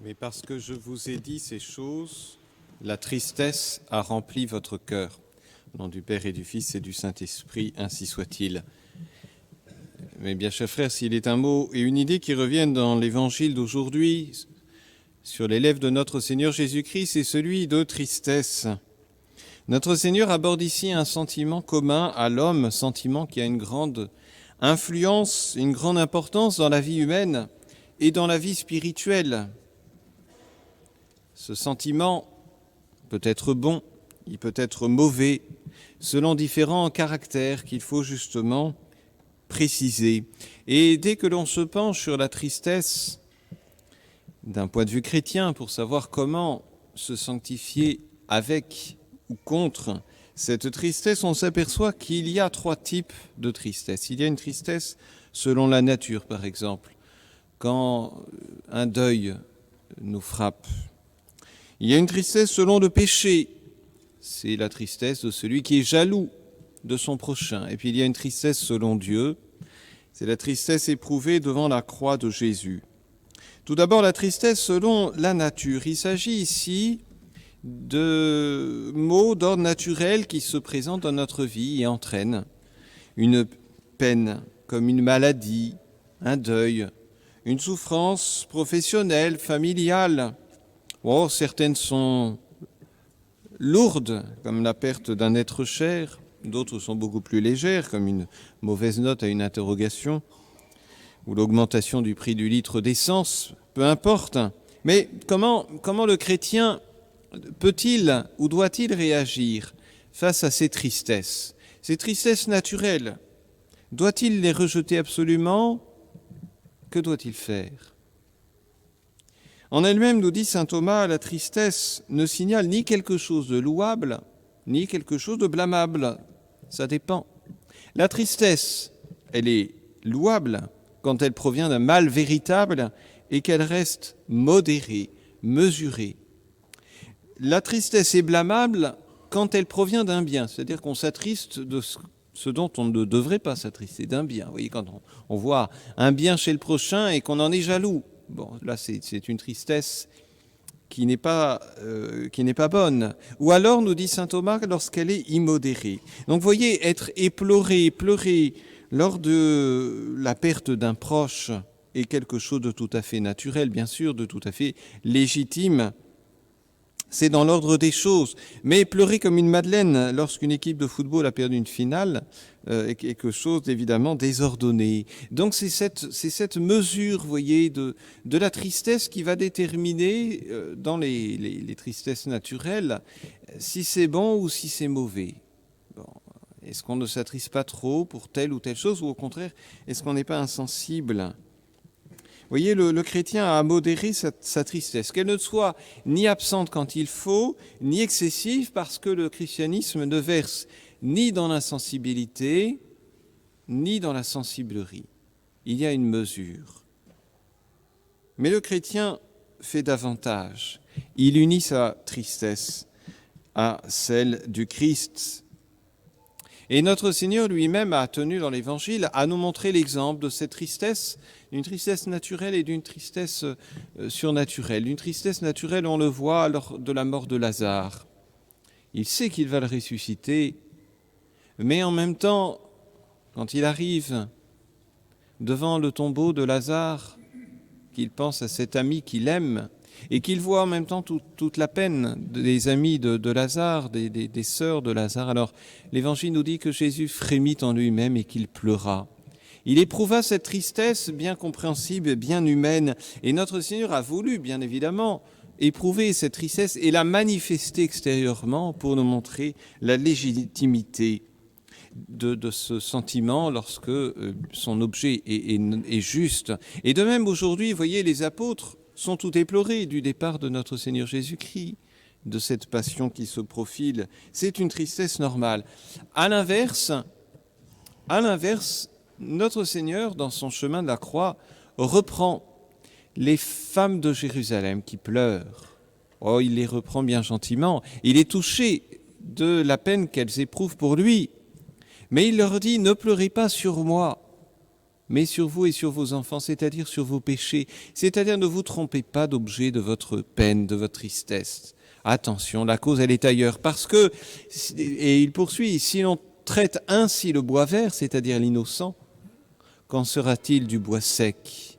Mais parce que je vous ai dit ces choses, la tristesse a rempli votre cœur. Au nom du Père et du Fils et du Saint-Esprit, ainsi soit-il. Mais bien, chers frères, s'il est un mot et une idée qui reviennent dans l'évangile d'aujourd'hui, sur les lèvres de notre Seigneur Jésus-Christ, c'est celui de tristesse. Notre Seigneur aborde ici un sentiment commun à l'homme, sentiment qui a une grande influence, une grande importance dans la vie humaine et dans la vie spirituelle. Ce sentiment peut être bon, il peut être mauvais, selon différents caractères qu'il faut justement préciser. Et dès que l'on se penche sur la tristesse, d'un point de vue chrétien, pour savoir comment se sanctifier avec ou contre cette tristesse, on s'aperçoit qu'il y a 3 types de tristesse. Il y a une tristesse selon la nature, par exemple, quand un deuil nous frappe. Il y a une tristesse selon le péché, c'est la tristesse de celui qui est jaloux de son prochain. Et puis il y a une tristesse selon Dieu, c'est la tristesse éprouvée devant la croix de Jésus. Tout d'abord, la tristesse selon la nature. Il s'agit ici de maux d'ordre naturel qui se présentent dans notre vie et entraînent une peine, comme une maladie, un deuil, une souffrance professionnelle, familiale. Oh, certaines sont lourdes, comme la perte d'un être cher. D'autres sont beaucoup plus légères, comme une mauvaise note à une interrogation ou l'augmentation du prix du litre d'essence, peu importe. Mais comment le chrétien peut-il ou doit-il réagir face à ces tristesses naturelles? Doit-il les rejeter absolument? Que doit-il faire? En elle-même, nous dit saint Thomas, la tristesse ne signale ni quelque chose de louable, ni quelque chose de blâmable. Ça dépend. La tristesse, elle est louable quand elle provient d'un mal véritable et qu'elle reste modérée, mesurée. La tristesse est blâmable quand elle provient d'un bien, c'est-à-dire qu'on s'attriste de ce dont on ne devrait pas s'attrister, d'un bien. Vous voyez, quand on voit un bien chez le prochain et qu'on en est jaloux, bon, là c'est une tristesse qui n'est pas bonne. Ou alors, nous dit saint Thomas, lorsqu'elle est immodérée. Donc vous voyez, être éploré, pleurer lors de la perte d'un proche est quelque chose de tout à fait naturel, bien sûr, de tout à fait légitime. C'est dans l'ordre des choses. Mais pleurer comme une madeleine lorsqu'une équipe de football a perdu une finale est quelque chose d'évidemment désordonné. Donc c'est cette mesure, vous voyez, de la tristesse qui va déterminer dans les tristesses naturelles si c'est bon ou si c'est mauvais. Bon. Est-ce qu'on ne s'attriste pas trop pour telle ou telle chose, ou au contraire, est-ce qu'on n'est pas insensible ? Vous voyez, le chrétien a modéré sa tristesse, qu'elle ne soit ni absente quand il faut, ni excessive, parce que le christianisme ne verse ni dans l'insensibilité, ni dans la sensiblerie. Il y a une mesure. Mais le chrétien fait davantage. Il unit sa tristesse à celle du Christ. Et notre Seigneur lui-même a tenu dans l'Évangile à nous montrer l'exemple de cette tristesse, d'une tristesse naturelle et d'une tristesse surnaturelle. Une tristesse naturelle, on le voit lors de la mort de Lazare. Il sait qu'il va le ressusciter, mais en même temps, quand il arrive devant le tombeau de Lazare, qu'il pense à cet ami qu'il aime, et qu'il voit en même temps toute la peine des amis de Lazare, des sœurs de Lazare. Alors, l'Évangile nous dit que Jésus frémit en lui-même et qu'il pleura. Il éprouva cette tristesse bien compréhensible, bien humaine, et notre Seigneur a voulu, bien évidemment, éprouver cette tristesse et la manifester extérieurement pour nous montrer la légitimité de ce sentiment lorsque son objet est juste. Et de même, aujourd'hui, vous voyez, les apôtres sont tout éplorés du départ de notre Seigneur Jésus-Christ, de cette passion qui se profile. C'est une tristesse normale. À l'inverse, notre Seigneur, dans son chemin de la croix, reprend les femmes de Jérusalem qui pleurent. Oh, il les reprend bien gentiment. Il est touché de la peine qu'elles éprouvent pour lui. Mais il leur dit, ne pleurez pas sur moi, mais sur vous et sur vos enfants, c'est-à-dire sur vos péchés. C'est-à-dire ne vous trompez pas d'objet de votre peine, de votre tristesse. Attention, la cause, elle est ailleurs. Parce que, et il poursuit, si l'on traite ainsi le bois vert, c'est-à-dire l'innocent, qu'en sera-t-il du bois sec,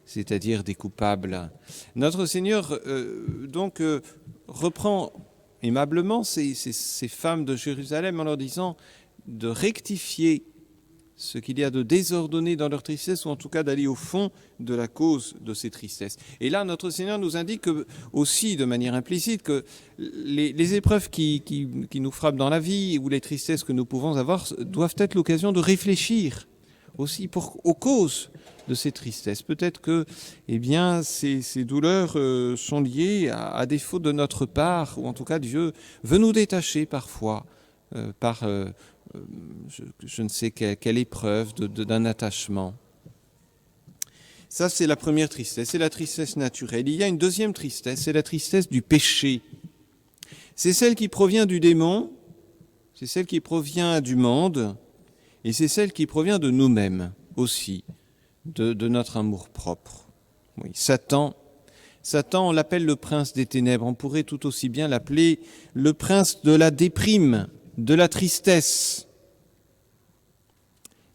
c'est-à-dire des coupables? Notre Seigneur reprend aimablement ces femmes de Jérusalem en leur disant de rectifier ce qu'il y a de désordonné dans leur tristesse, ou en tout cas d'aller au fond de la cause de ces tristesses. Et là, notre Seigneur nous indique aussi, de manière implicite, que les épreuves qui nous frappent dans la vie, ou les tristesses que nous pouvons avoir, doivent être l'occasion de réfléchir aussi aux causes de ces tristesses. Peut-être que ces douleurs sont liées à des fautes de notre part, ou en tout cas Dieu veut nous détacher parfois par je ne sais quelle épreuve d'un attachement. Ça, c'est la première tristesse, c'est la tristesse naturelle. Il y a une deuxième tristesse, c'est la tristesse du péché. C'est celle qui provient du démon, c'est celle qui provient du monde, et c'est celle qui provient de nous-mêmes aussi, de notre amour-propre. Oui, Satan, on l'appelle le prince des ténèbres. On pourrait tout aussi bien l'appeler le prince de la déprime, de la tristesse.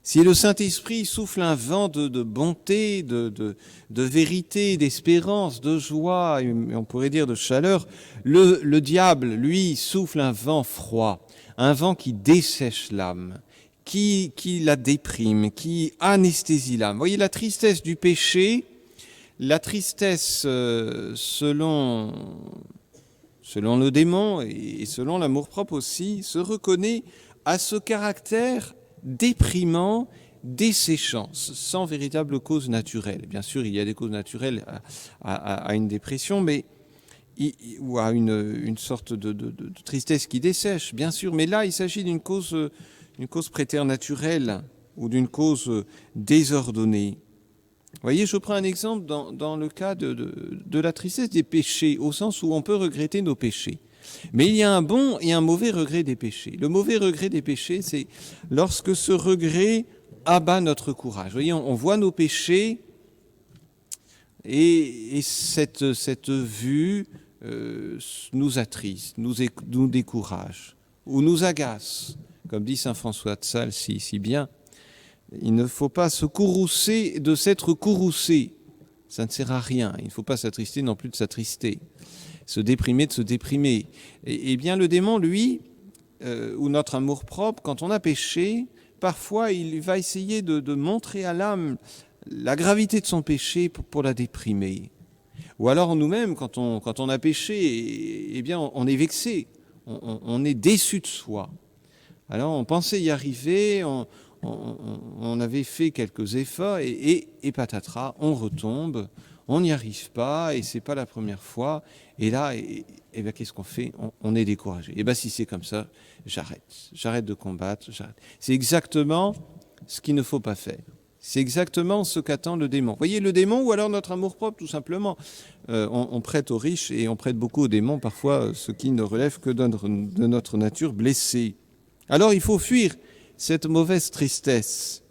Si le Saint-Esprit souffle un vent de bonté, de vérité, d'espérance, de joie, et on pourrait dire de chaleur, le diable, lui, souffle un vent froid, un vent qui dessèche l'âme, qui la déprime, qui anesthésie l'âme. Vous voyez, la tristesse du péché, la tristesse selon le démon et selon l'amour-propre aussi, se reconnaît à ce caractère déprimant, desséchant, sans véritable cause naturelle. Bien sûr, il y a des causes naturelles à une dépression, mais ou à une sorte de tristesse qui dessèche, bien sûr. Mais là, il s'agit d'une cause préternaturelle ou d'une cause désordonnée. Vous voyez, je prends un exemple dans le cas de la tristesse des péchés, au sens où on peut regretter nos péchés. Mais il y a un bon et un mauvais regret des péchés. Le mauvais regret des péchés, c'est lorsque ce regret abat notre courage. Vous voyez, on voit nos péchés et cette vue nous attriste, nous décourage ou nous agace. Comme dit saint François de Sales si bien, il ne faut pas se courroucer de s'être courroucé. Ça ne sert à rien. Il ne faut pas s'attrister non plus de s'attrister. Se déprimer de se déprimer. Et bien le démon, lui, ou notre amour-propre, quand on a péché, parfois il va essayer de montrer à l'âme la gravité de son péché pour la déprimer. Ou alors nous-mêmes, quand on a péché, eh bien on est vexé, on est déçu de soi. Alors on pensait y arriver, on avait fait quelques efforts et patatras, on retombe, on n'y arrive pas et c'est pas la première fois. Et là, bien, qu'est-ce qu'on fait ? On est découragé. Et bien si c'est comme ça, j'arrête de combattre, j'arrête. C'est exactement ce qu'il ne faut pas faire. C'est exactement ce qu'attend le démon. Vous voyez, le démon ou alors notre amour-propre, tout simplement. On prête aux riches et on prête beaucoup aux démons, parfois ce qui ne relève que de notre nature blessée. Alors il faut fuir cette mauvaise tristesse.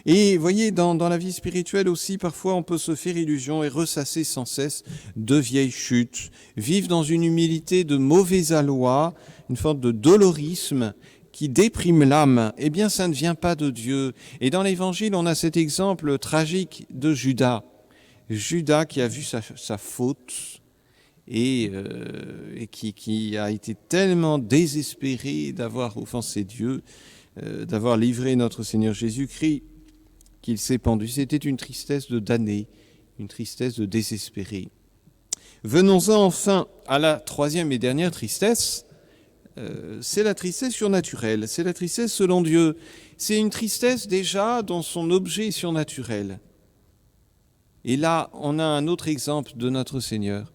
Et vous voyez, dans la vie spirituelle aussi, parfois on peut se faire illusion et ressasser sans cesse de vieilles chutes, vivre dans une humilité de mauvais aloi, une forme de dolorisme qui déprime l'âme. Eh bien, ça ne vient pas de Dieu. Et dans l'Évangile, on a cet exemple tragique de Judas. Judas qui a vu sa faute et qui a été tellement désespéré d'avoir offensé Dieu, d'avoir livré notre Seigneur Jésus-Christ, qu'il s'est pendu. C'était une tristesse de damné, une tristesse de désespéré. Venons-en enfin à la troisième et dernière tristesse. C'est la tristesse surnaturelle, c'est la tristesse selon Dieu. C'est une tristesse déjà dont son objet est surnaturel. Et là, on a un autre exemple de notre Seigneur.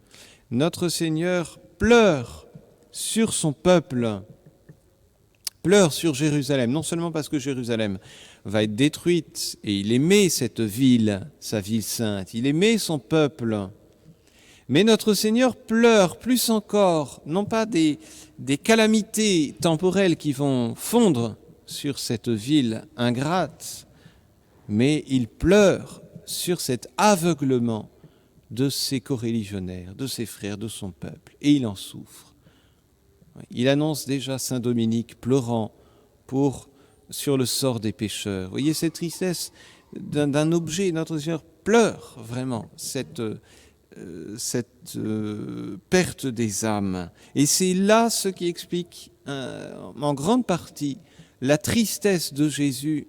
Notre Seigneur pleure sur son peuple, pleure sur Jérusalem, non seulement parce que Jérusalem va être détruite, et il aimait cette ville, sa ville sainte, il aimait son peuple. Mais notre Seigneur pleure plus encore, non pas des calamités temporelles qui vont fondre sur cette ville ingrate, mais il pleure sur cet aveuglement de ses coreligionnaires, de ses frères, de son peuple, et il en souffre. Il annonce déjà Saint Dominique pleurant sur le sort des pécheurs. Vous voyez cette tristesse d'un objet, notre Seigneur pleure vraiment cette perte des âmes. Et c'est là ce qui explique en grande partie la tristesse de Jésus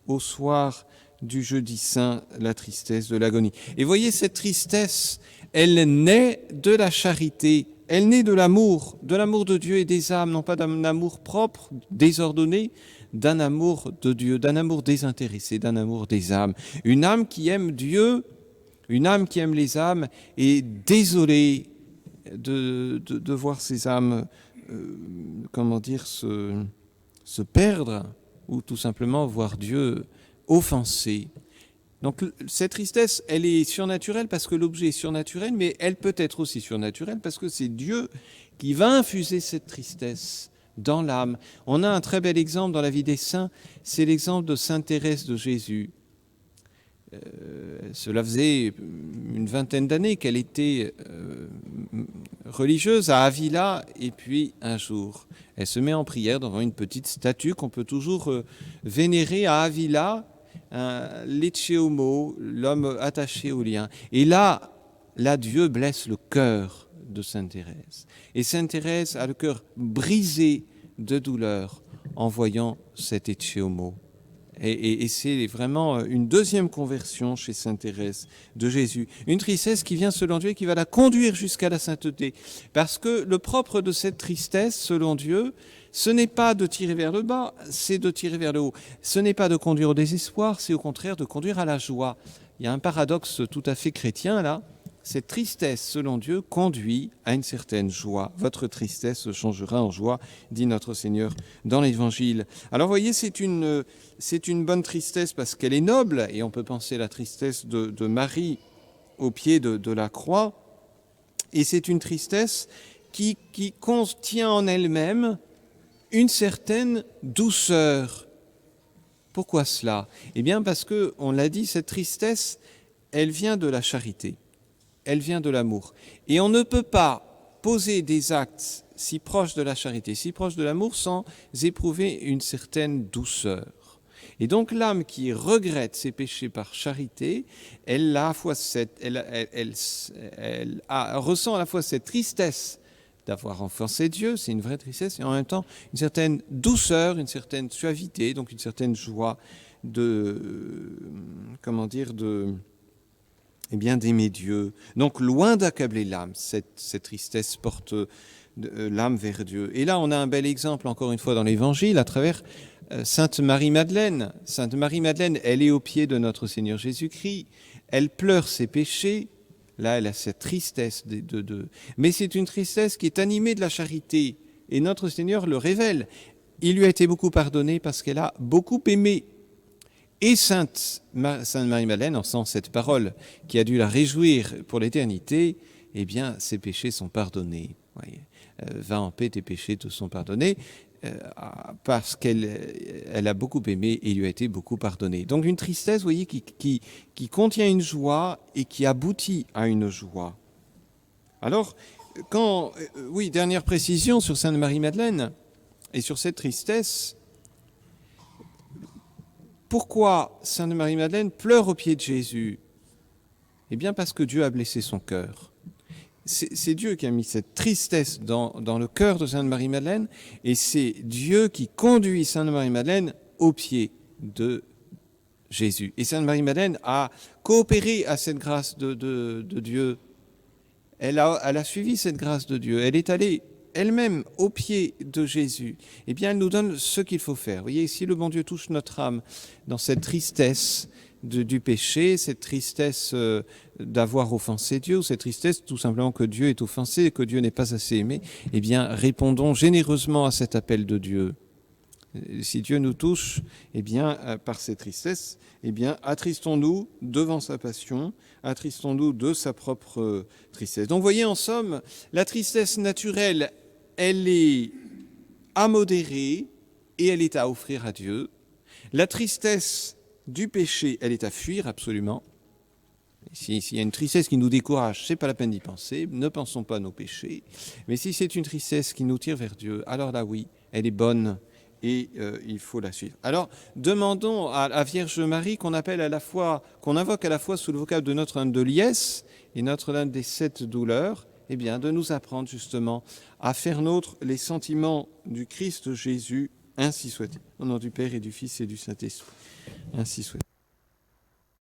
au soir du jeudi saint, la tristesse de l'agonie. Et voyez, cette tristesse, elle naît de la charité, elle naît de l'amour de Dieu et des âmes, non pas d'un amour propre, désordonné, d'un amour de Dieu, d'un amour désintéressé, d'un amour des âmes. Une âme qui aime Dieu, une âme qui aime les âmes, est désolée de voir ces âmes, se perdre, ou tout simplement voir Dieu offensé. Donc cette tristesse, elle est surnaturelle parce que l'objet est surnaturel, mais elle peut être aussi surnaturelle parce que c'est Dieu qui va infuser cette tristesse dans l'âme. On a un très bel exemple dans la vie des saints, c'est l'exemple de Sainte Thérèse de Jésus. Cela faisait une vingtaine d'années qu'elle était religieuse à Avila, et puis un jour, elle se met en prière devant une petite statue qu'on peut toujours vénérer à Avila, l'Ecce Homo, l'homme attaché au lien. Et là, Dieu blesse le cœur de Sainte Thérèse. Et Sainte Thérèse a le cœur brisé de douleur en voyant cet Ecce Homo. Et c'est vraiment une deuxième conversion chez Sainte Thérèse de Jésus. Une tristesse qui vient selon Dieu et qui va la conduire jusqu'à la sainteté. Parce que le propre de cette tristesse, selon Dieu, ce n'est pas de tirer vers le bas, c'est de tirer vers le haut. Ce n'est pas de conduire au désespoir, c'est au contraire de conduire à la joie. Il y a un paradoxe tout à fait chrétien là. Cette tristesse, selon Dieu, conduit à une certaine joie. Votre tristesse se changera en joie, dit notre Seigneur dans l'Évangile. Alors, vous voyez, c'est une bonne tristesse parce qu'elle est noble, et on peut penser la tristesse de Marie au pied de la croix. Et c'est une tristesse qui contient en elle-même une certaine douceur. Pourquoi cela ? Eh bien, parce que, on l'a dit, cette tristesse, elle vient de la charité. Elle vient de l'amour. Et on ne peut pas poser des actes si proches de la charité, si proches de l'amour, sans éprouver une certaine douceur. Et donc l'âme qui regrette ses péchés par charité, elle ressent à la fois cette tristesse d'avoir offensé Dieu, c'est une vraie tristesse, et en même temps une certaine douceur, une certaine suavité, donc une certaine joie d'aimer Dieu. Donc, loin d'accabler l'âme, cette tristesse porte l'âme vers Dieu. Et là, on a un bel exemple, encore une fois, dans l'Évangile, à travers Sainte Marie-Madeleine. Sainte Marie-Madeleine, elle est au pied de notre Seigneur Jésus-Christ. Elle pleure ses péchés. Là, elle a cette tristesse. Mais c'est une tristesse qui est animée de la charité. Et notre Seigneur le révèle. Il lui a été beaucoup pardonné parce qu'elle a beaucoup aimé. Et Sainte Marie-Madeleine, en sent cette parole qui a dû la réjouir pour l'éternité, eh bien, ses péchés sont pardonnés. Voyez. Va en paix, tes péchés te sont pardonnés, parce qu'elle a beaucoup aimé et il lui a été beaucoup pardonné. Donc une tristesse, vous voyez, qui contient une joie et qui aboutit à une joie. Alors, dernière précision sur Sainte Marie-Madeleine et sur cette tristesse. Pourquoi Sainte Marie-Madeleine pleure au pied de Jésus ? Eh bien parce que Dieu a blessé son cœur. C'est Dieu qui a mis cette tristesse dans le cœur de Sainte Marie-Madeleine, et c'est Dieu qui conduit Sainte Marie-Madeleine au pied de Jésus. Et Sainte Marie-Madeleine a coopéré à cette grâce de Dieu. Elle a suivi cette grâce de Dieu. Elle est allée elle-même au pied de Jésus. Eh bien, elle nous donne ce qu'il faut faire. Vous voyez, si le bon Dieu touche notre âme dans cette tristesse du péché, cette tristesse d'avoir offensé Dieu, ou cette tristesse tout simplement que Dieu est offensé et que Dieu n'est pas assez aimé, eh bien, répondons généreusement à cet appel de Dieu. Si Dieu nous touche, eh bien, par cette tristesse, eh bien, attristons-nous devant sa passion, attristons-nous de sa propre tristesse. Donc, vous voyez, en somme, la tristesse naturelle, elle est à modérer et elle est à offrir à Dieu. La tristesse du péché, elle est à fuir absolument. S'il y a une tristesse qui nous décourage, c'est pas la peine d'y penser, ne pensons pas à nos péchés. Mais si c'est une tristesse qui nous tire vers Dieu, alors là oui, elle est bonne et il faut la suivre. Alors demandons à la Vierge Marie qu'on invoque à la fois sous le vocable de Notre-Dame de Liesse et Notre-Dame des 7 douleurs, eh bien, de nous apprendre justement à faire nôtre les sentiments du Christ Jésus, ainsi soit-il. Au nom du Père et du Fils et du Saint-Esprit, ainsi soit-il.